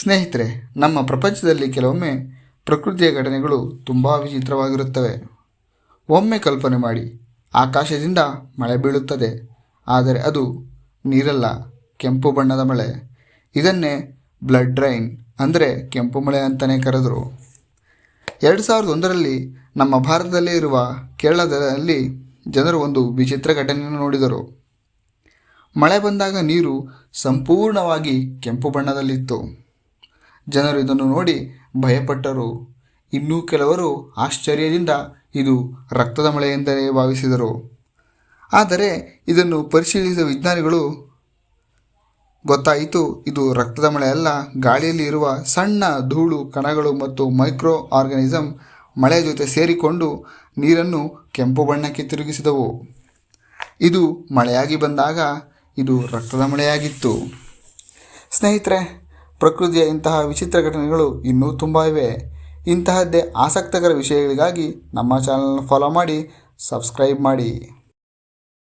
ಸ್ನೇಹಿತರೆ, ನಮ್ಮ ಪ್ರಪಂಚದಲ್ಲಿ ಕೆಲವೊಮ್ಮೆ ಪ್ರಕೃತಿಯ ಘಟನೆಗಳು ತುಂಬ ವಿಚಿತ್ರವಾಗಿರುತ್ತವೆ. ಒಮ್ಮೆ ಕಲ್ಪನೆ ಮಾಡಿ, ಆಕಾಶದಿಂದ ಮಳೆ ಬೀಳುತ್ತದೆ. ಆದರೆ ಅದು ನೀರಲ್ಲ, ಕೆಂಪು ಬಣ್ಣದ ಮಳೆ. ಇದನ್ನೇ ಬ್ಲಡ್ ರೈನ್ ಅಂದರೆ ಕೆಂಪು ಮಳೆ ಅಂತಲೇ ಕರೆದರು. 2001ರಲ್ಲಿ ನಮ್ಮ ಭಾರತದಲ್ಲೇ ಇರುವ ಕೇರಳದಲ್ಲಿ ಜನರು ಒಂದು ವಿಚಿತ್ರ ಘಟನೆಯನ್ನು ನೋಡಿದರು. ಮಳೆ ಬಂದಾಗ ನೀರು ಸಂಪೂರ್ಣವಾಗಿ ಕೆಂಪು ಬಣ್ಣದಲ್ಲಿತ್ತು. ಜನರು ಇದನ್ನು ನೋಡಿ ಭಯಪಟ್ಟರು. ಇನ್ನೂ ಕೆಲವರು ಆಶ್ಚರ್ಯದಿಂದ ಇದು ರಕ್ತದ ಮಳೆ ಎಂದೇ ಭಾವಿಸಿದರು. ಆದರೆ ಇದನ್ನು ಪರಿಶೀಲಿಸಿದ ವಿಜ್ಞಾನಿಗಳು ಗೊತ್ತಾಯಿತು, ಇದು ರಕ್ತದ ಮಳೆ ಅಲ್ಲ, ಗಾಳಿಯಲ್ಲಿ ಇರುವ ಸಣ್ಣ ಧೂಳು ಕಣಗಳು ಮತ್ತು ಮೈಕ್ರೋ ಆರ್ಗಾನಿಸಮ್ ಮಳೆಯ ಜೊತೆ ಸೇರಿಕೊಂಡು ನೀರನ್ನು ಕೆಂಪು ಬಣ್ಣಕ್ಕೆ ತಿರುಗಿಸಿದವು. ಇದು ಮಳೆಯಾಗಿ ಬಂದಾಗ ಇದು ರಕ್ತದ ಮಳೆಯಾಗಿತ್ತು. ಸ್ನೇಹಿತರೆ, ಪ್ರಕೃತಿಯ ಇಂತಹ ವಿಚಿತ್ರ ಘಟನೆಗಳು ಇನ್ನೂ ತುಂಬ ಇವೆ. ಇಂತಹದ್ದೇ ಆಸಕ್ತಿಕರ ವಿಷಯಗಳಿಗಾಗಿ ನಮ್ಮ ಚಾನಲ್ನ ಫಾಲೋ ಮಾಡಿ, ಸಬ್ಸ್ಕ್ರೈಬ್ ಮಾಡಿ.